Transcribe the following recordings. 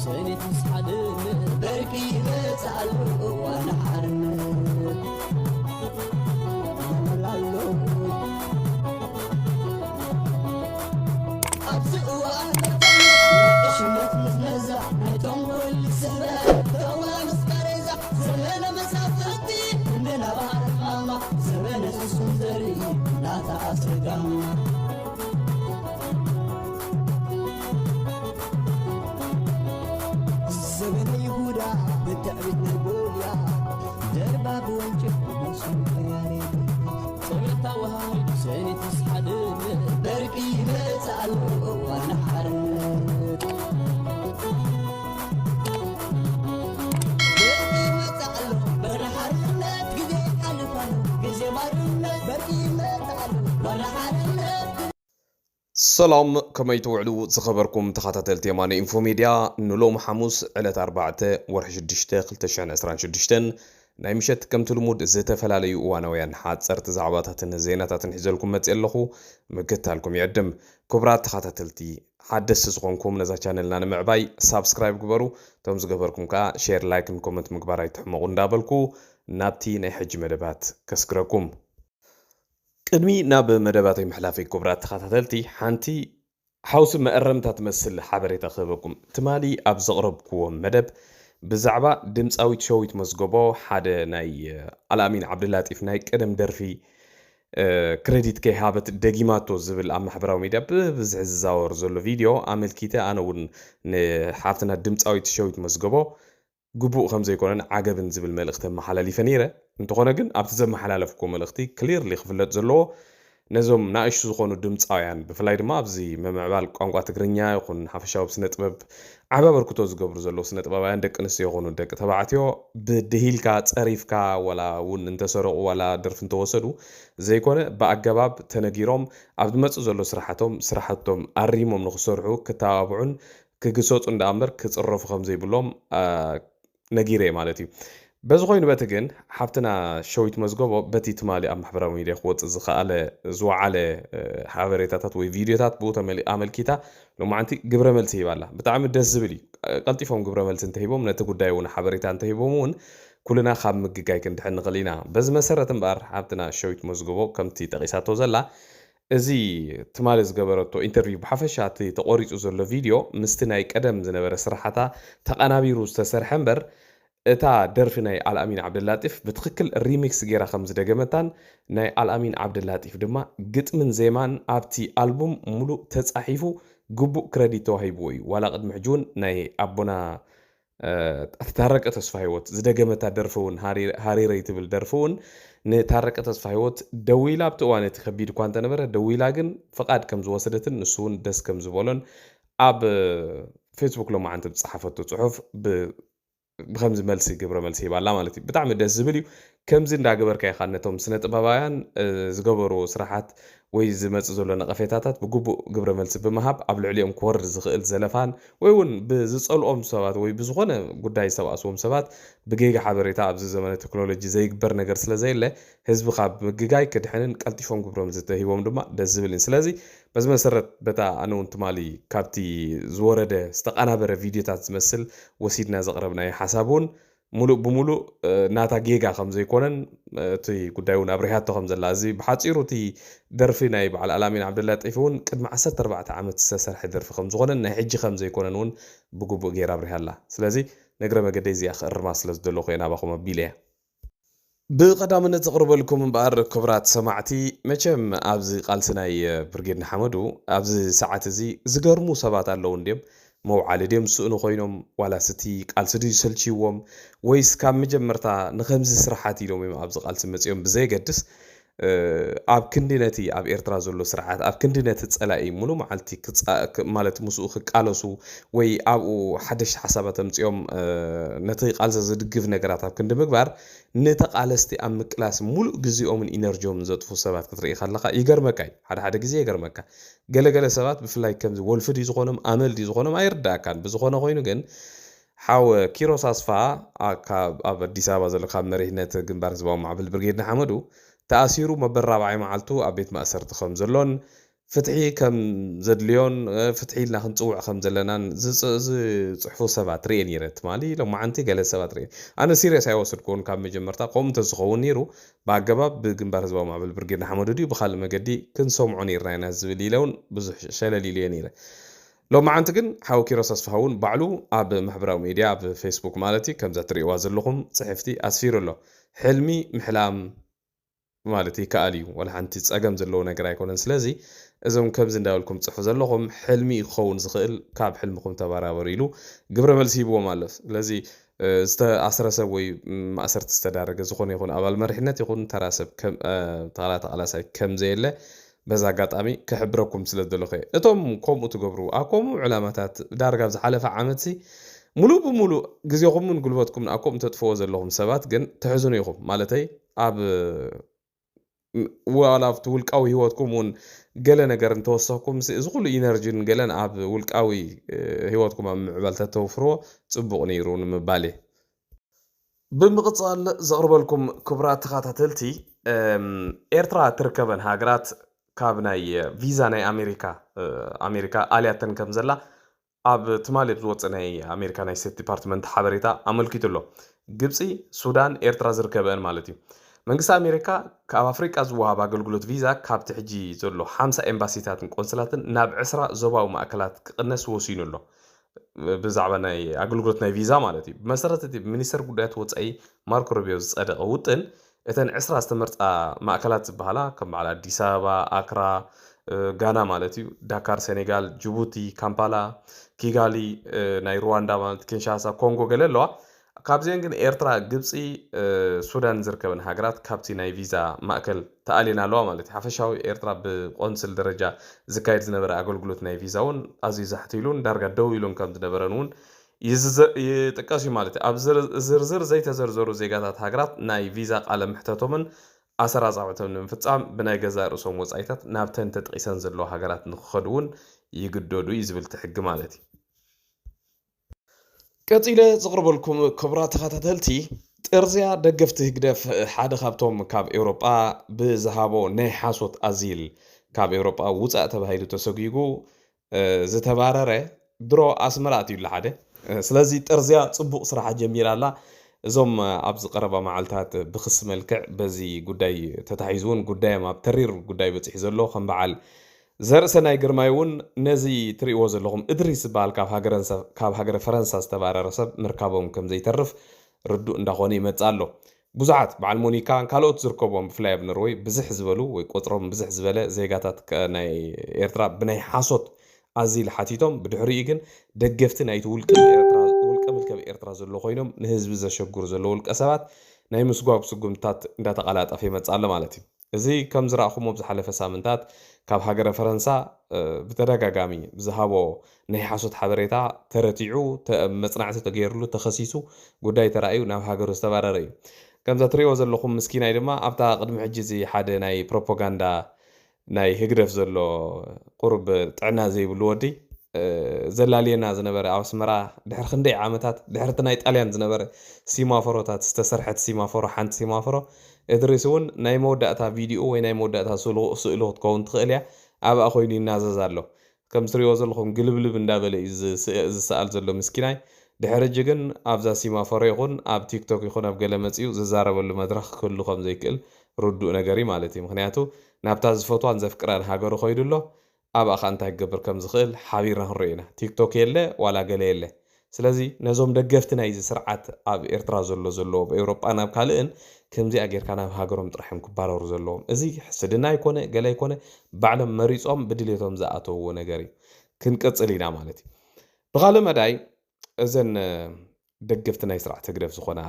سنة مسحدن بركي بتعلو وانا حرن أبزق وأهدف إشمت مزمزة نتم كل سنة دوما مسكرزة زمن مسافتي مننا بعرف ماما زمن السندري لا تعصر زمن يهودا بالتأبيد نقوليا درباب وانجف ومسلم خياري سمعت وهاي سنة تسحدن بركي بتعلو وانا حرن بركي بتعلو وانا حرن قدي حلفان قزي مرن بركي بتعلو وانا حرن سلام كما يتوعدوا زخبركم تخاطتل تيماني انفو ميديا نلوم حموس على 4 ورح 6 2026 ናይ ምሸት ከም ትልሙድ ዝተፈላልዩ እዋናውያን ሓጸርቲ ዛዕባታትን ዜናታትን ሒዘልኩም መጽእ ኣለኹ ምክታልኩም ይዕድም ክቡራት ተኸታተልቲ ሓደስ ዝኾንኩም ነዛ ቻነልና ንምዕባይ ሳብስክራይብ ግበሩ ቶም ዝገበርኩም ከዓ ሼር ላይክን ኮመንት ምግባር ኣይትሕመቑ እንዳበልኩ ናብቲ ናይ ሕጂ መደባት ከስክረኩም ቅድሚ ናብ መደባት ይምሕላፈይ ክቡራት ተኸታተልቲ ሓንቲ ሓውሲ መእረምታ ትመስል ሓበሬታ ክህበኩም ትማሊ ኣብ ዘቕረብክዎ መደብ بزعبا دمصاويت شويت مزغبو حدا ناي الامين عبد اللطيف ناي قدم درفي كريديت كي هابت دغيماتو زبل ام محبراو ميديا بزح زاور زلو فيديو عملكيته انا ون حافتنا دمصاويت شويت مزغبو غبو خمزه يكونن عجبن زبل ملخت محلالي فنيره انتخونه كن ابت زم محلالفكم ملختي كليرلي خفلت زلو نزوم ناقش زخونو دمصاويان بفلاي دما ابزي ممعبال قنقوا تግርኛ ይኹን ሓፈሻው ስነ ጥበብ ዓባ በርክቶ ዝገብሩ ዘሎ ስነ ጥበባውያን ደቂ ኣንስትዮ ይኹኑ ደቂ ተባዕትዮ ብድሂልካ ፀሪፍካ ወላ ውን እንተሰረቁ ወላ ድርፍ እንተወሰዱ ዘይኮነ ብኣገባብ ተነጊሮም ኣብ ዝመጽእ ዘሎ ስራሕቶም ኣሪሞም ንኽሰርሑ ክተባብዑን ክግሰጹ እንዳኣምር ክጽረፉ ከም ዘይብሎም ነጊረ ማለት እዩ በዚ ኮይኑ በቲ ግን ሓፍትና ሸዊት መዝገቦ በቲ ትማሊ ኣብ ማሕበራዊ ሚድያ ክወፅእ ዝኸኣለ ዝወዓለ ሓበሬታታት ወይ ቪድዮታት ብኡ ኣመልኪታ ሎማዓንቲ ግብረ መልሲ ሂባላ ብጣዕሚ ደስ ዝብል እዩ ቀልጢፎም ግብረ መልሲ እንተሂቦም ነቲ ጉዳይ እውን ሓበሬታ እንተሂቦም እውን ኩልና ካብ ምግጋይ ክንድሕን ንኽእል ኢና በዚ መሰረት እምበር ሓፍትና ሸዊት መዝገቦ ከምቲ ጠቂሳቶ ዘላ እዚ ትማሊ ዝገበረቶ ኢንተርቪው ብሓፈሻ እቲ ተቆሪፁ ዘሎ ቪድዮ ምስቲ ናይ ቀደም ዝነበረ ስራሕታ ተቐናቢሩ ዝተሰርሐ እምበር እታ ደርፊ ናይ አልአሚን ዓብድላጢፍ ብትክክል ሪሚክስ ጌራ ከም ዝደገመታን ናይ አልአሚን ዓብድላጢፍ ድማ ግጥምን ዜማን ኣብቲ አልቡም ሙሉእ ተጻሒፉ ግቡእ ክሬዲት ተዋሂብዎ እዩ ዋላ ቅድሚ ሕጁን ናይ ኣቦና ታረቀ ተስፋ ህይወት ዝደገመታ ደርፈውን ሃሪረይ ትብል ደርፈውን ንታረቀ ተስፋ ህይወት ደዊላ ኣብቲ እዋን እቲ ከቢድ እኳ እንተነበረ ደዊላ ግን ፈቃድ ከም ዝወሰደትን ንሱውን ደስ ከም ዝበሎን ኣብ ፌስቡክ ሎማዓንቲ ብፅሓፈቶ ጽሑፍ بخمس ملسي قبر ملسي بالا مالتي بتعمل دز زبليو كم زين دا قبر كاي خانتهم سنة بابايان زقبروا سراحات ويز مصزولو نقفيتاتات بقبو قبر ملسي بمهاب قبل عليهم كور زخيل زلفان ويون بزصلهم سبات وي بزخونه قداي سواسوم سبات بقيقه حبريتا ابز زمن التكنولوجي زي قبر نجر سلازيله حزب خاب بقيقاي كدحنن قلطيفهم قبر ملسي هيوم دما دز زبلين سلازي بس مسرت بتا انا وانت مالي كابتي زورده استقنابره فيديوتات تمثل وسيدنا زقربنا حسابون ملوء بملوء ناتا جيجا خمزة يكونن تي قدايون أبريحات خمزة لازم بحاطيرو تي درفي نايب على الألامين عبد الله تعرفون قد مع 4 عامات تسسر حدر في خمزة غنن نحج خمزة يكونن بقو غير أبريحات الله سلازي نقرأ ما قد يزي آخر ما سلاز دلو خينا باخو مبيليه بقدامنا تقرب لكم بار كبرات سمعتي مچم ابزي قالسناي برغيد حمدو ابزي ساعات زي زغرمو سبات اللون ديم موعالديم سؤنو خوينوم ولا ستي قالسدي سلچيوم ويس كام مجمرتا نخمز سرحات يلوم ابزي قالس مصيوم بزي قدس اب كندينتي اب ايرترا زلو سرحات اب كندينت تصلاي مولو معلتي مالت مسوخ قالسو وي ابو حدش حسابات مصيوم نتي قالس زدغف نغرات اب كند مغبار نتقالستي ام كلاس مولو غزيوم انرجيوم زطفو سبات كتري خلقا يغرمكاي حد غزي يغرمكا ገለገለ ሰባት ብፍላይ ከም ወልፍዲ ዝኾኖም ኣመልዲ ዝኾኖም ኣይርዳካን ብዝኾነ ኮይኑ ግን ሓው ኪሮስ ኣስፋ ኣብ ኣዲስ ኣበባ ዘሎ ካብ መሪሕነት ግንባር ህዝባዊ ማዕበል ብርጌድ ንሓመዱ ተኣሲሩ መበራብዓይ መዓልቱ ኣብ ቤት ማእሰርቲ ከም ዘሎን ፍትሒ ከም ዘድልዮን ፍትሒ ኢልና ክንፅውዕ ከም ዘለናን ዝፅሕፉ ሰባት ርአ ነይረ ትማሊ ሎማዓንቲ ገለ ሰባት ርአ ኣነ ሲሪየስ ኣይወሰድኩን ካብ መጀመርታ ከምኡ እንተዝኸውን ነይሩ ብኣገባብ ብግንባር ህዝባዊ ማዕበል ብርጌድ ንሓመዱ ድዩ ብካልእ መገዲ ክንሰምዖ ነርና ኢና ዝብል ኢለውን ብዙሕ ሸለል ኢልየ ነይረ ሎማዓንቲ ግን ሓዊ ኪሮስ ኣስፋሃውን ባዕሉ ኣብ ማሕበራዊ ሚድያ ኣብ ፌስቡክ ማለት እዩ ከምዛ ትሪእዋ ዘለኹም ፅሕፍቲ ኣስፊሩ ኣሎ ሕልሚ ምሕላም ማለት ይከኣል እዩ ወላ ሓንቲ ፀገም ዘለዎ ነገር ኣይኮነን ስለዚ እዞም ከምዚ እንዳበልኩም ፅሑ ዘለኹም ሕልሚ ክኸውን ዝኽእል ካብ ሕልምኩም ተባራበሩ ኢሉ ግብረ መልሲ ሂብዎም ኣሎ ስለዚ ዝተኣስረ ሰብ ወይ ማእሰርቲ ዝተዳረገ ዝኾነ ይኹን ኣባል መሪሕነት ይኹን ተራሰብ ተቐላሳይ ከምዘየለ በዛ ኣጋጣሚ ክሕብረኩም ስለ ዘለኹ እቶም ከምኡ ትገብሩ ኣብ ከምኡ ዕላማታት ዳርጋ ዝሓለፈ ዓመት ሙሉእ ብሙሉእ ግዜኹምን ጉልበትኩምን ኣብ ከምኡ ተጥፍዎ ዘለኹም ሰባት ግን ትሕዝኑ ኢኹም ማለተይ ኣብ ዋላብቲ ውልቃዊ ህይወትኩም እውን ገለ ነገር እንተወሰኽኩም እዚ ኩሉ ኢነርጂን ገለን ኣብ ውልቃዊ ህይወትኩም ኣብ ምዕባል ተተውፍርዎ ፅቡቕ ነይሩ ንምባል እየ ብምቕፃል ዘቕርበልኩም ክቡራት ተኸታተልቲ ኤርትራ ትርከበን ሃገራት ካብ ናይ ቪዛ ናይ ኣሜሪካ ኣልያተን ከም ዘላ ኣብ ትማሊ ዝወፅእ ናይ ኣሜሪካ ናይ ስቴት ዲፓርትመንት ሓበሬታ ኣመልኪቱ ኣሎ ግብፂ ሱዳን ኤርትራ ዝርከበን ማለት እዩ መንግስቲ ኣሜሪካ ካብ ኣፍሪቃ ዝወሃብ ኣገልግሎት ቪዛ ካብቲ ሕጂ ዘሎ 50 ኤምባሲታትን ቆንስላትን ናብ 20 ዞባዊ ማእከላት ክቕነስ ወሲኑ ኣሎ ብዛዕባ ናይ ኣገልግሎት ናይ ቪዛ ማለት እዩ ብመሰረት እቲ ሚኒስተር ጉዳያት ወፃኢ ማርኮ ሩቢዮ ዝፀደቐ ውጥን እተን 20 ዝተመርፃ ማእከላት ዝበሃላ ከም በዓል ኣዲስ ኣበባ ኣክራ ጋና ማለት እዩ ዳካር ሴኔጋል ጅቡቲ ካምፓላ ኪጋሊ ናይ ሩዋንዳ ማለት ኪንሻሳ ኮንጎ ገለ ኣለዋ ካብዚአን ግን ኤርትራ ግብፂ ሱዳን ዝርከበን ሃገራት ካብቲ ናይ ቪዛ ማእከል ተኣሊና ኣለዋ ማለት እዩ ሓፈሻዊ ኤርትራ ብቆንስል ደረጃ ዝካየድ ዝነበረ ኣገልግሎት ናይ ቪዛ እውን ኣዝዩ ዛሕቲሉን ዳርጋ ደው ኢሉን ከም ዝነበረን እውን ይጥቀስ እዩ ማለት እዩ ኣብ ዝርዝር ዘይተዘርዘሩ ዜጋታት ሃገራት ናይ ቪዛ ቃለ ምሕተቶምን ኣሰራርፃዖቶም ንምፍፃም ብናይ ገዛ ርእሶም ወፃኢታት ናብተን ተጠቂሰን ዘለዎ ሃገራት ንክኸዱ እውን ይግደዱ እዩ ዝብል ትሕጊ ማለት እዩ ቀፂለ ዝቕርበልኩም ክቡራት ተኸታተልቲ ጥርዝያ ደገፍቲ ህግደፍ ሓደ ካብቶም ካብ ኤውሮጳ ብዝሃቦ ናይ ሓሶት ኣዚል ካብ ኤውሮጳ ውፃእ ተባሂሉ ተሰጊጉ ዝተባረረ ድሮ ኣስመራ እትዩ ሓደ ስለዚ ጥርዝያ ፅቡቕ ስራሕ ጀሚራ ኣላ እዞም ኣብ ዝቐረባ መዓልታት ብክስ መልክዕ በዚ ጉዳይ ተታሒዙን ጉዳዮም ኣብ ተሪር ጉዳይ በፂሑ ዘሎ ከም በዓል ዘርእሰናይ ግርማይ እውን ነዚ ትሪእዎ ዘለኹም እድሪስ ዝበሃል ካብ ሃገረ ፈረንሳ ዝተባረረ ሰብ ምርካቦም ከም ዘይተርፍ ርዱእ እንዳኾነ ይመፅእ ኣሎ ብዙሓት በዓል ሞኒካን ካልኦት ዝርከቦም ብፍላይ ኣብ ኖርዌይ ብዝሕ ዝበሉ ወይ ቆፅሮም ብዝሕ ዝበለ ዜጋታት ናይ ኤርትራ ብናይ ሓሶት ኣዚል ሓቲቶም ብድሕሪኡ ግን ደገፍቲ ናይቲ ውልቀ ምልከብ ኤርትራ ዘሎ ኮይኖም ንህዝቢ ዘሸግሩ ዘሎ ውልቀ ሰባት ናይ ምስጓግ ስጉምታት እንዳተቐላጠፈ ይመፅእ ኣሎ ማለት እዩ እዚ ከም ዝረኣኹሞ ብዝሓለፈ ሳምንታት ካብ ሃገረ ፈረንሳ ብተደጋጋሚ ዝሃቦ ናይ ሓሶት ሓበሬታ ተረቲዑ መፅናዕቲ ተገይሩሉ ተኸሲሱ ጉዳይ ተራእዩ ናብ ሃገሩ ዝተባረረ እዩ ከምዛ ትሪእዎ ዘለኹም ምስኪናይ ድማ ኣብታ ቅድሚ ሕጂ እዚ ሓደ ናይ ፕሮፓጋንዳ ናይ ህግደፍ ዘሎ ቁርብ ጥዕና ዘይብሉ ወዲ ዘላልየና ዝነበረ ኣብ ኣስመራ ድሕሪ ክንደይ ዓመታት ድሕርቲ ናይ ጣልያን ዝነበረ ሲማፎሮታት ዝተሰርሐት ሲማፎሮ ሓንቲ ሲማፎሮ እድሪስ እውን ናይ መወዳእታ ቪድዮ ወይ ናይ መወዳእታ ስእሎ ክትከውን ትኽእል እያ ኣብኣ ኮይኑ ይናዘዝ ኣሎ ከም ትሪእዎ ዘለኹም ግልብልብ እንዳበለ እዩ ዝሰኣል ዘሎ ምስኪናይ ድሕሪ ሕጂ ግን ኣብዛ ሲማፎሮ ይኹን ኣብ ቲክቶክ ይኹን ኣብ ገለ መፂኡ ዝዛረበሉ መድረክ ክህሉ ከም ዘይክእል ርዱእ ነገር እዩ ማለት እዩ ምክንያቱ ናብታ ዝፈትዋን ዘፍቅራን ሃገሩ ኮይዱ ኣሎ ኣብኣ ኸ እንታይ ክገብር ከም ዝኽእል ሓቢርና ክንሪኦ ኢና ቲክቶክ የለ ዋላ ገለ የለ ስለዚ ነዞም ደገፍቲ ናይዚ ስርዓት ኣብ ኤርትራ ዘለዎ ብኤውሮጳ ናብ ካልእን ከምዚኣ ጌርካ ናብ ሃገሮም ጥራሕዮም ክባረሩ ዘለዎም እዚ ስድና ይኮነ ገለ ይኮነ ባዕሎም መሪፆም ብድሌቶም ዝኣተውዎ ነገር እዩ ክንቀፅል ኢና ማለት እዩ ብኻልእ መዳይ እዘን ደገፍቲ ናይ ስርዓት ህግደፍ ዝኾነ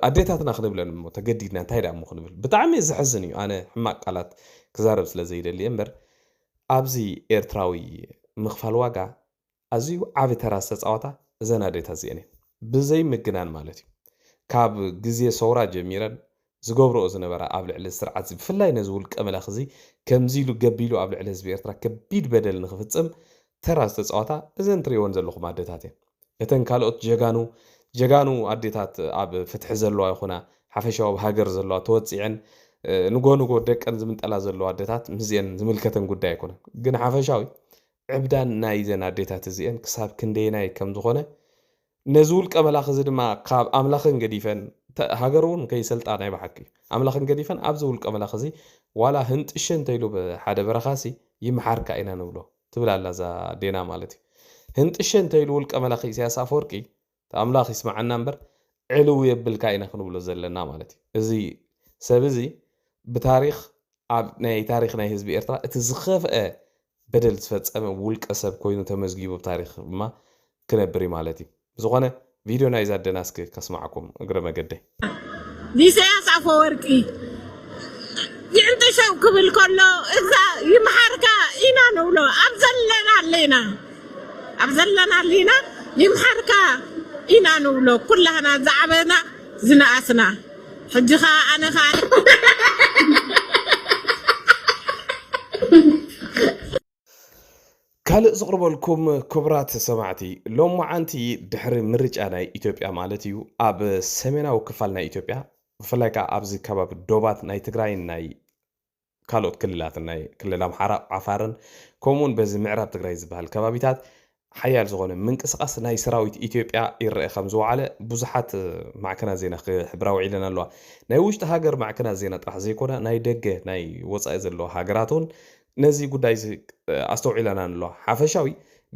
ኣዴታትና ክንብለን እሞ ተገዲድና እንታይ ዳ እሞ ክንብል ብጣዕሚ ዝሕዝን እዩ ኣነ ሕማቅ ቃላት ክዛረብ ስለ ዘይደሊ እምበር ኣብዚ ኤርትራዊ ምኽፋል ዋጋ ኣዝዩ ዓብ ተራ ዝተፃወታ እዘን ኣዴታት እዚአን ብዘይ ምግናን ማለት እዩ ካብ ግዜ ሰውራ ጀሚረን ዝገብርኦ ዝነበራ ኣብ ልዕሊ ስርዓት ብፍላይ ነዚ ውልቀ መላኽ እዚ ከምዚ ኢሉ ገቢሉ ኣብ ልዕሊ ህዝቢ ኤርትራ ከቢድ በደል ንክፍፅም ተራ ዝተፃወታ እዘን ትሪእዎን ዘለኹም ኣዴታት እየን እተን ካልኦት ጀጋኑ ኣዴታት ኣብ ፍትሒ ዘለዋ ይኹና ሓፈሻዊ ሃገር ዘለዋ ተወፂዐን ንጎ ደቀን ዝምንጠላ ዘሎ ኣዴታት ምዝየን ዝምልከተን ጉዳይ ኣይኮነን ግን ሓፈሻዊ ዕብዳን ናይ ዘን ኣዴታት እዚአን ክሳብ ክንደይናይ ከም ዝኾነ ነዚ ውልቀ መላኽ እዚ ድማ ካብ ኣምላኽን ገዲፈን ሃገር እውን ከይሰልጣን ናይ ባሓቂ ኣምላኽን ገዲፈን ኣብዚ ውልቀ መላኽ እዚ ዋላ ህንጥሸ እንተኢሉ ብሓደ በረኻሲ ይመሓርካ ኢና ንብሎ ትብል ኣላ እዛ ዴና ማለት እዩ ህንጥሸ እንተኢሉ ውልቀ መላኽ ኢሳያስ ኣፈወርቂ ኣምላኽ ይስማዓና እምበር ዕልው የብልካ ኢና ክንብሎ ዘለና ማለት እዩ እዚ ሰብ እዚ ብታሪኽ ኣብ ናይ ታሪኽ ናይ ህዝቢ ኤርትራ እቲ ዝኸፍአ በደል ዝፈጸመ ውልቀ ሰብ ኮይኑ ተመዝጊቡ ብታሪኽ ድማ ክነብር ማለት እዩ ዝኾነ ቪድዮ ናይ ዛደና እስኪ ከስማዓኩም እግረ መገደይ ኢሳያስ ኣፈወርቂ ይዕንጥሸው ክብል ከሎ እዛ ይመሓርካ ኢና ንብሎ ኣብ ዘለና ኣለና ይመሓርካ ኢና ንብሎ ኩላህና ዝዓበና ዝነኣስና ሕጂኻ ኣነኻ ካልእ ዝቕርበልኩም ክቡራት ሰማዕቲ ሎም መዓንቲ ድሕሪ ምርጫ ናይ ኢትዮጵያ ማለት እዩ ኣብ ሰሜናዊ ክፋል ናይ ኢትዮጵያ ብፍላይ ከዓ ኣብዚ ከባቢ ዶባት ናይ ትግራይን ናይ ካልኦት ክልላትን ናይ ክልል ኣምሓራ ዓፋርን ከምኡውን በዚ ምዕራብ ትግራይ ዝበሃል ከባቢታት ሓያል ዝኾነ ምንቅስቓስ ናይ ሰራዊት ኢትዮጵያ ይርአ ከም ዝወዓለ ብዙሓት ማዕከናት ዜና ክሕብራ ውዒለን ኣለዋ ናይ ውሽጢ ሃገር ማዕከናት ዜና ጥራሕ ዘይኮነ ናይ ደገ ናይ ወፃኢ ዘለዎ ሃገራት እውን ነዚ ጉዳይ ኣስተውዒለና ኣለዋ ሓፈሻዊ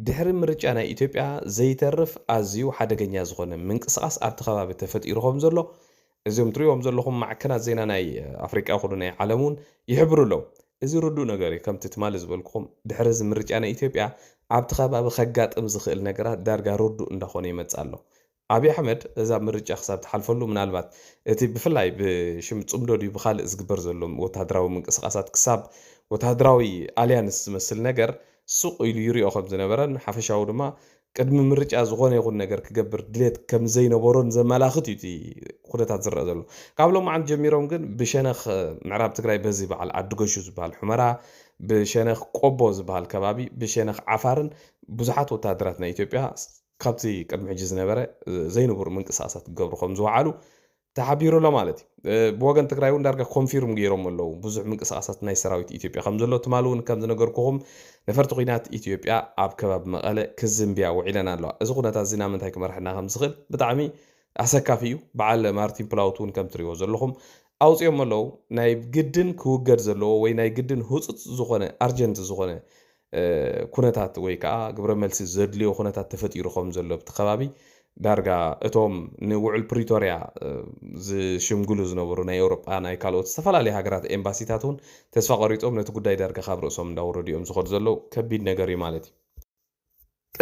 ድሕሪ ምርጫ ናይ ኢትዮጵያ ዘይተርፍ ኣዝዩ ሓደገኛ ዝኾነ ምንቅስቓስ ኣብቲ ከባቢ ተፈጢሩ ከም ዘሎ እዚኦም ትሪኦም ዘለኹም ማዕከናት ዜና ናይ ኣፍሪቃ ይኹኑ ናይ ዓለም እውን ይሕብሩ ኣለዉ እዚ ርዱእ ነገር እዩ ከምቲ ትማሊ ዝበልኩኹም ድሕሪ እዚ ምርጫ ናይ ኢትዮጵያ ኣብቲ ከባቢ ከጋጥም ዝኽእል ነገራት ዳርጋ ርዱእ እንዳኾነ ይመፅእ ኣሎ ኣብዪ ኣሕመድ እዛ ምርጫ ክሳብ ትሓልፈሉ ምናልባት እቲ ብፍላይ ብሽም ፅምዶ ድዩ ብካልእ ዝግበር ዘሎ ወታደራዊ ምንቅስቓሳት ክሳብ ወታደራዊ ኣልያንስ ዝመስል ነገር ሱቕ ኢሉ ይሪኦ ከም ዝነበረን ሓፈሻዊ ድማ ቅድሚ ምርጫ ዝኾነ ይኹን ነገር ክገብር ድሌት ከም ዘይነበሮን ዘመላኽት እዩ እቲ ኩነታት ዝረአ ዘሎ ካብ ሎም መዓልቲ ጀሚሮም ግን ብሸነኽ ምዕራብ ትግራይ በዚ በዓል ዓዲጎሹ ዝበሃል ሑመራ ብሸነኽ ቆቦ ዝበሃል ከባቢ ብሸነኽ ዓፋርን ብዙሓት ወታደራት ናይ ኢትዮጵያ ካብቲ ቅድሚ ሕጂ ዝነበረ ዘይንቡር ምንቅስቓሳት ክገብሩ ከም ዝወዓሉ ተሓቢሩ ኣሎ ማለት እዩ ብወገን ትግራይ እውን ዳርጋ ኮንፊርም ገይሮም ኣለዉ ብዙሕ ምንቅስቓሳት ናይ ሰራዊት ኢትዮጵያ ከም ዘሎ ትማሊ እውን ከም ዝነገርኩኹም ነፈርቲ ኩናት ኢትዮጵያ ኣብ ከባቢ መቐለ ክዝምብያ ውዒለን ኣለዋ እዚ ኩነታት እዚ ናብ ምንታይ ክመርሕና ከም ዝኽእል ብጣዕሚ ኣሰካፊ እዩ በዓል ማርቲን ፕላውት እውን ከም ትሪእዎ ዘለኹም ኣውፅኦም ኣለዉ ናይ ግድን ክውገድ ዘለዎ ወይ ናይ ግድን ህፁፅ ዝኾነ ኣርጀንት ዝኾነ ኩነታት ወይ ከዓ ግብረ መልሲ ዘድልዮ ኩነታት ተፈጢሩ ከም ዘሎ ብቲ ከባቢ ዳርጋ እቶም ንውዕል ፕሪቶሪያ ዝሽምግሉ ዝነበሩ ናይ ኤውሮጳ ናይ ካልኦት ዝተፈላለዩ ሃገራት ኤምባሲታት እውን ተስፋ ቆሪፆም ነቲ ጉዳይ ዳርጋ ካብ ርእሶም እንዳውረዱ እዮም ዝኸዱ ዘለዉ ከቢድ ነገር እዩ ማለት እዩ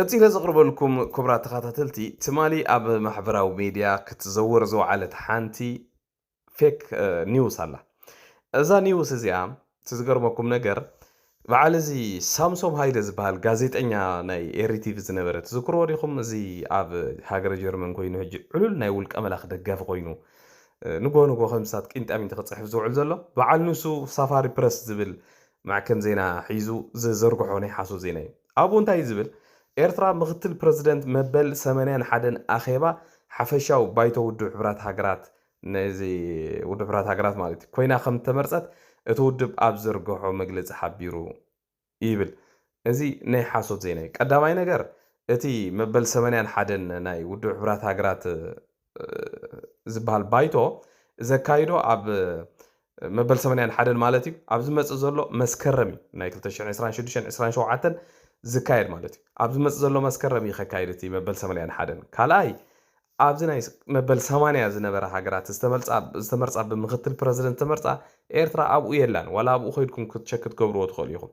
ቀፂለ ዘቕርበልኩም ክቡራት ተኸታተልቲ ትማሊ ኣብ ማሕበራዊ ሚድያ ክትዘውር ዝወዓለት ሓንቲ ፌክ ኒውስ ኣላ እዛ ኒውስ እዚኣ ትዝገርመኩም ነገር በዓል እዚ ሳምሶም ሃይለ ዝበሃል ጋዜጠኛ ናይ ኤሪቲቪ ዝነበረ ትዝክርዎ ዲኹም እዚ ኣብ ሃገረ ጀርመን ኮይኑ ሕጂ ዕሉል ናይ ውልቀ መላኽ ደጋፊ ኮይኑ ንጎ ከምሳት ቂንጣሚን ተክፅሕፍ ዝውዕል ዘሎ በዓል ንሱ ሳፋሪ ፕረስ ዝብል ማዕከን ዜና ሒዙ ዝዘርግሖ ናይ ሓሶ ዜና እዩ ኣብኡ እንታይ ዝብል ኤርትራ ምክትል ፕረዚደንት መበል 81 ኣኼባ ሓፈሻዊ ባይቶ ውድብ ሕብራት ሃገራት ነዚ ውድብ ሕብራት ሃገራት ማለት እዩ ኮይና ከም ተመርፀት እቲ ውድብ ኣብ ዘርግሖ መግለፂ ሓቢሩ ይብል እዚ ናይ ሓሶት ዜና እዩ ቀዳማይ ነገር እቲ መበል 81 ናይ ውድብ ሕብራት ሃገራት ዝበሃል ባይቶ ዘካይዶ ኣብ መበል 81 ማለት እዩ ኣብ ዝመፅእ ዘሎ መስከረም ናይ 2026-27 ዝካየድ ማለት እዩ ኣብ ዝመፅእ ዘሎ መስከረም ይኸካይድ እቲ መበል 81 ካልኣይ ኣብዚ ናይ መበል 80 ዝነበረ ሃገራት ዝተመርፃ ብምክትል ፕረዚደንት ተመርፃ ኤርትራ ኣብኡ የላን ዋላ ኣብኡ ኸይድኩም ክትቸክ ክትገብርዎ ትኽእሉ ኢኹም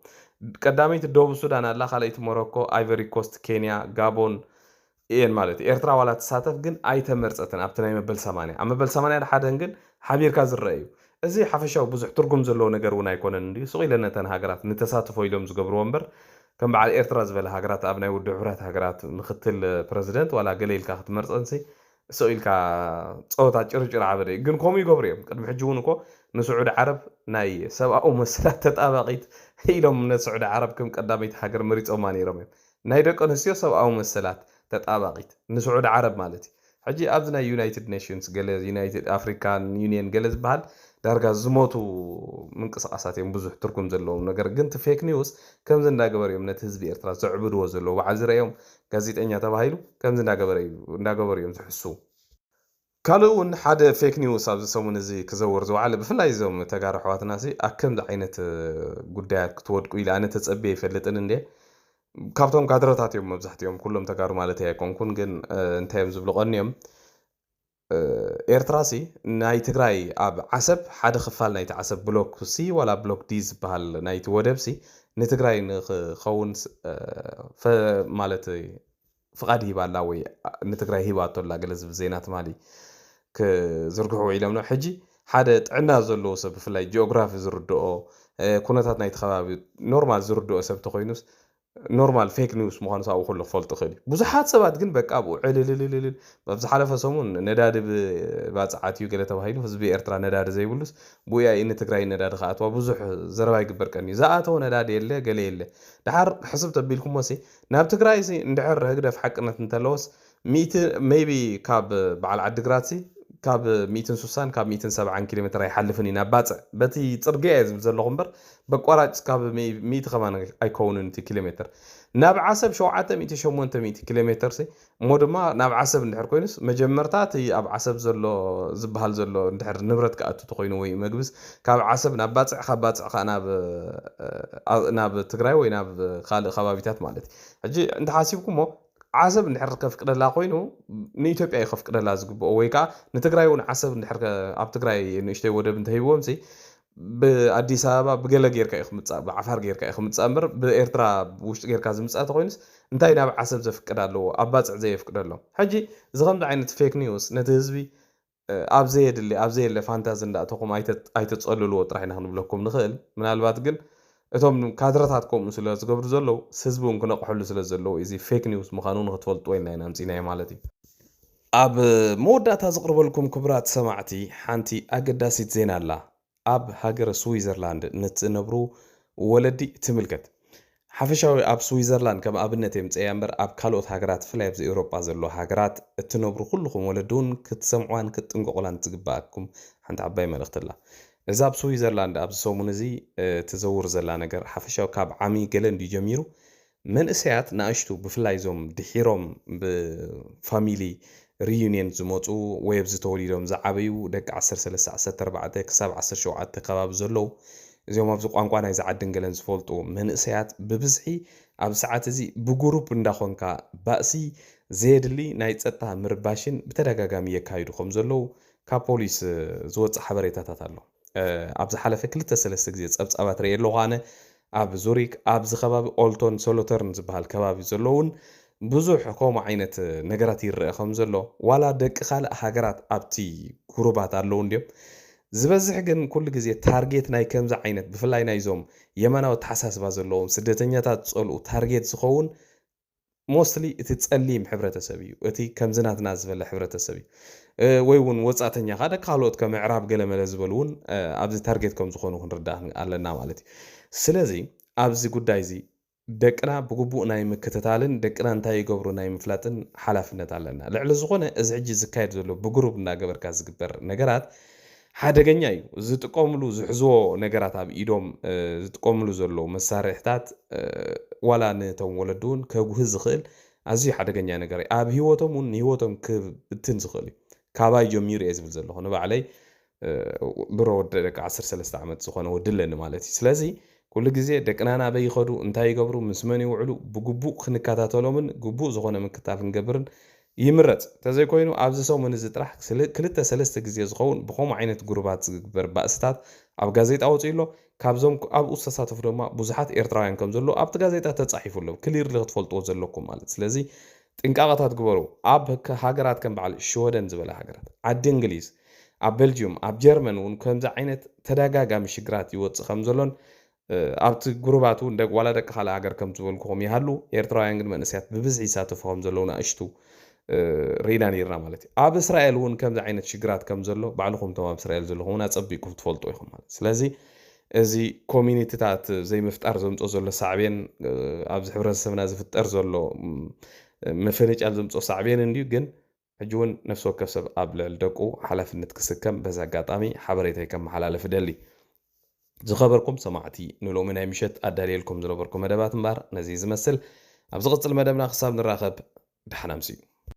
ቀዳመይቲ ደቡብ ሱዳን ኣላ ካልኣይቲ ሞሮኮ ኣይቨሪ ኮስት ኬንያ ጋቦን እየን ማለት እዩ ኤርትራ ዋላ ትሳተፍ ግን ኣይተመርፀትን ኣብቲ ናይ መበል 80 ኣብ መበል 81 ግን ሓቢርካ ዝረአ እዩ እዚ ሓፈሻዊ ብዙሕ ትርጉም ዘለዎ ነገር እውን ኣይኮነን እንዲ ስቕ ኢለ ነተን ሃገራት ንተሳትፎ ኢሎም ዝገብርዎ እምበር ከም በዓል ኤርትራ ዝበለ ሃገራት ኣብ ናይ ውድብ ሕብራት ሃገራት ምክትል ፕረዚደንት ዋላ ገለ ኢልካ ክትመርፀንሲ ስቕ ኢልካ ፀወታ ጭርጭር ዓበደ ግን ከምኡ ይገብሩ እዮም ቅድሚ ሕጂ እውን እኮ ንስዑድ ዓረብ ናይ ሰብኣዊ መሰላት ተጣባቂት ኢሎም ነስዑድ ዓረብ ከም ቀዳመይቲ ሃገር መሪፆማ ነይሮም እዮም ናይ ደቂ ኣንስትዮ ሰብኣዊ መሰላት ተጣባቂት ንስዑድ ዓረብ ማለት እዩ ሕጂ ኣብዚ ናይ ዩናይትድ ኔሽንስ ገለ ዩናይትድ ኣፍሪካን ዩኒየን ገለ ዝበሃል ዳርጋ ዝሞቱ ምንቅስቃሳት እዮም ብዙሕ ትርጉም ዘለዎም ነገር ግን እቲ ፌክ ኒውስ ከምዚ እንዳገበሩ እዮም ነቲ ህዝቢ ኤርትራ ዘዕብድዎ ዘለዉ በዓል ዝረአዮም ጋዜጠኛ ተባሂሉ ከምዚ እንዳገበሩ እዮም ዝሕሱ ካልእ እውን ሓደ ፌክ ኒውስ ኣብዚ ሰሙን እዚ ክዘውር ዝወዓለ ብፍላይ እዞም ተጋሩ ኣሕዋትና ኣብ ከምዚ ዓይነት ጉዳያት ክትወድቁ ኢለ ኣነ ተፀቢየ ይፈልጥን እንዴ ካብቶም ካድረታት እዮም መብዛሕትኦም ኩሎም ተጋሩ ማለት ኣይኮንኩን ግን እንታይ እዮም ዝብሉ ቀኒዮም ኤርትራሲ ናይ ትግራይ ኣብ ዓሰብ ሓደ ክፋል ናይቲ ዓሰብ ብሎክ ሲ ዋላ ብሎክ ዲ ዝበሃል ናይቲ ወደብሲ ንትግራይ ንክኸውን ማለት ፍቃድ ሂባላ ወይ ንትግራይ ሂባቶላ ገለ ዝብል ዜና ትማሊ ክዝርግሑ ኢሎም ነው ሕጂ ሓደ ጥዕና ዘለዎ ሰብ ብፍላይ ጂኦግራፊ ዝርድኦ ኩነታት ናይቲ ከባቢ ኖርማል ዝርድኦ ሰብ ተኮይኑስ ኖርማል ፌክ ኒውስ ምዃኑ ሳብኡ ኩሉ ክፈልጡ ክእል ብዙሓት ሰባት ግን በቃ ኣብኡ ዕልልልልል ኣብዚ ሓለፈ ሰሙን ነዳዲ ባፅዓት እዩ ገለ ተባሂሉ ህዝቢ ኤርትራ ነዳዲ ዘይብሉስ ቡያ ንትግራይ ነዳዲ ከኣትዋ ብዙሕ ዘረባ ይግበር ቀኒ ዝኣተወ ነዳዲ የለ ገለ የለ ድሓር ሕስብ ተቢልኩም ወሲ ናብ ትግራይ እንድሕር ህግደፍ ሓቅነት እንተለወስ ሜይቢ ካብ በዓል ዓዲግራት ካብ 160 ካብ 170 ኪሎ ሜትር ኣይሓልፍን ኢና ባፅዕ በቲ ፅርግያ እየ ዝብል ዘለኹ እምበር በቋራጭ ካብ 100 ከማን ኣይከውንን እቲ ኪሎ ሜትር ናብ ዓሰብ 700 ኪሎ ሜትር እሞ ድማ ናብ ዓሰብ እንድሕር ኮይኑስ መጀመርታ እቲ ኣብ ዓሰብ ዘሎ ዝበሃል ዘሎ እንድሕር ንብረት ክኣቱ ተኮይኑ ወይ መግብስ ካብ ዓሰብ ናብ ባፅዕ ካብ ባፅዕ ከዓ ናብ ትግራይ ወይ ናብ ካልእ ከባቢታት ማለት ሕጂ እንተሓሲብኩሞ ዓሰብ እንድሕር ከፍቅደላ ኮይኑ ንኢትዮጵያ ይከፍቅደላ ዝግብኦ ወይ ከዓ ንትግራይ እውን ዓሰብ እንድሕር ኣብ ትግራይ ንእሽተይ ወደብ እንተሂብዎም ብኣዲስ ኣበባ ብገለ ጌርካ ይኽምፃእ ብዓፋር ጌርካ ይኽምፃእ እምበር ብኤርትራ ውሽጢ ጌርካ ዝምፃእ ተኮይኑስ እንታይ ናብ ዓሰብ ዘፍቅድ ኣለዎ ኣብ ባፅዕ ዘየፍቅደሎ ሕጂ እዚ ከምዚ ዓይነት ፌክ ኒውስ ነቲ ህዝቢ ኣብ ዘየለ ፋንታዚ እንዳእተኹም ኣይተፀልልዎ ጥራሕ ኢና ክንብለኩም ንኽእል ምናልባት ግን እቶም ካድረታት ከምኡ ስለ ዝገብሩ ዘለዉ ህዝቢ እውን ክነቕሐሉ ስለ ዘለዉ እዚ ፌክ ኒውስ ምዃኑ ንክትፈልጥዎ ኢና ኢና ምፂናዮ ማለት እዩ ኣብ መወዳእታ ዝቕርበልኩም ክቡራት ሰማዕቲ ሓንቲ ኣገዳሲት ዜና ኣላ ኣብ ሃገረ ስዊዘርላንድ ንትነብሩ ወለዲ ትምልከት ሓፈሻዊ ኣብ ስዊዘርላንድ ከም ኣብነት የምፅያ እምበር ኣብ ካልኦት ሃገራት ፍላይ ኣብዚ ኤውሮጳ ዘሎ ሃገራት እትነብሩ ኩልኩም ወለዲ እውን ክትሰምዑን ክትጥንቀቑላን ትግባኣኩም ሓንቲ ዓባይ መልእኽቲ ኣላ እዛ ኣብ ስዊዘርላንድ ኣብ ሰሙን እዚ ትዘውር ዘላ ነገር ሓፈሻዊ ካብ ዓሚ ገለ እንዲዩ ጀሚሩ መንእሰያት ንኣሽቱ ብፍላይ ዞም ድሒሮም ብፋሚሊ ሪዩኒየን ዝመፁ ወይ ኣብዚ ተወሊዶም ዝዓበዩ ደቂ 13 14 ክሳብ 17 ከባቢ ዘለዉ እዚኦም ኣብዚ ቋንቋ ናይ ዝዓድን ገለን ዝፈልጡ መንእሰያት ብብዝሒ ኣብ ሰዓት እዚ ብጉሩፕ እንዳኾንካ ባእሲ ዘየድሊ ናይ ፀጥታ ምርባሽን ብተደጋጋሚ የካይዱ ከም ዘለዉ ካብ ፖሊስ ዝወፅእ ሓበሬታታት ኣሎ ኣብ ዝሓለፈ 2-3 ግዜ ፀብፃባት ርአ ኣለኹ ኣነ ኣብ ዙሪክ ኣብዚ ከባቢ ኦልቶን ሶሎተርን ዝበሃል ከባቢ ዘለውን ብዙሕ ከምኡ ዓይነት ነገራት ይርአ ከም ዘሎ ዋላ ደቂ ካልእ ሃገራት ኣብቲ ጉሩባት ኣለዉ እንድዮም ዝበዝሕ ግን ኩሉ ግዜ ታርጌት ናይ ከምዚ ዓይነት ብፍላይ ናይዞም የመናዊ ተሓሳስባ ዘለዎም ስደተኛታት ዝፀልኡ ታርጌት ዝኸውን ሞስትሊ እቲ ፀሊም ሕብረተሰብ እዩ እቲ ከምዝናትና ዝበለ ሕብረተሰብ እዩ ወይ እውን ወፃተኛ ካደ ካልኦት ከም ምዕራብ ገለ መለ ዝበሉ እውን ኣብዚ ታርጌት ከም ዝኾኑ ክንርዳእ ኣለና ማለት እዩ ስለዚ ኣብዚ ጉዳይ እዚ ደቅና ብግቡእ ናይ ምክትታልን ደቅና እንታይ ይገብሩ ናይ ምፍላጥን ሓላፍነት ኣለና ልዕሊ ዝኾነ እዚ ሕጂ ዝካየድ ዘሎ ብግሩብ እናገበርካ ዝግበር ነገራት ሓደገኛ እዩ ዝጥቀምሉ ዝሕዝዎ ነገራት ኣብ ኢዶም ዝጥቀምሉ ዘሎ መሳርሕታት ዋላ ነቶም ወለዱ እውን ከጉህዝ ዝኽእል ኣዝዩ ሓደገኛ ነገር እዩ ኣብ ሂወቶም እውን ሂወቶም ክብትን ዝኽእል እዩ ካባይ ጀሚሩ እየ ዝብል ዘለኹ ንባዕለይ ብሮ ወዲ ደቂ 13 ዓመት ዝኾነ ወድለኒ ማለት እዩ ስለዚ ኩሉ ግዜ ደቅና ናበይ ይኸዱ እንታይ ይገብሩ ምስ መን ይውዕሉ ብግቡእ ክንከታተሎምን ግቡእ ዝኾነ ምክትታል ክንገብርን ይምረፅ ተዘይኮይኑ ኣብዚ ሰሙን እዚ ጥራሕ 2-3 ግዜ ዝኸውን ብከምኡ ዓይነት ጉሩባት ዝግበር ባእስታት ኣብ ጋዜጣ ወፂሎ ካብዞም ኣብኡ ዝተሳተፉ ድማ ብዙሓት ኤርትራውያን ከም ዘሎ ኣብቲ ጋዜጣ ተጻሒፉሎ ክሊርሊ ክትፈልጥዎ ዘለኩም ማለት ስለዚ ጥንቃቐታት ግበሩ ኣብ ሃገራት ከም በዓል ሽወደን ዝበለ ሃገራት ዓዲ እንግሊዝ ኣብ ቤልጅየም ኣብ ጀርመን እውን ከምዚ ዓይነት ተደጋጋሚ ሽግራት ይወፅእ ከም ዘሎን ኣብቲ ጉሩባቱ ዋላ ደቂ ካልእ ሃገር ከም ዝበልኩኹም ይሃሉ ኤርትራውያን ግን መንእሰያት ብብዝሒ ይሳተፉ ከም ዘለውና እሽቱ ሪና ነርና ማለት እዩ ኣብ እስራኤል እውን ከምዚ ዓይነት ሽግራት ከም ዘሎ ባዕልኩም ቶም ኣብ እስራኤል ዘለኹም ኣፀቢቅኩም ትፈልጡ ኢኹም ማለት ስለዚ እዚ ኮሚኒቲታት ዘይምፍጣር ዘምፆ ዘሎ ሳዕቤን ኣብዚ ሕብረተሰብና ዝፍጠር ዘሎ መፈለጫል ዘምፆ ሳዕቤን እንድዩ ግን ሕጂ እውን ነፍሲ ወከፍ ሰብ ኣብ ልዕሊ ደቁ ሓላፍነት ክስከም በዚ ኣጋጣሚ ሓበሬታ ከመሓላለፍ ይደሊ ዝኸበርኩም ሰማዕቲ ንሎሚ ናይ ምሸት ኣዳልየልኩም ዝነበርኩም መደባት እምበር ነዚ ዝመስል ኣብ ዝቕፅል መደብና ክሳብ ንራኸብ ድሓን ኣምስዩ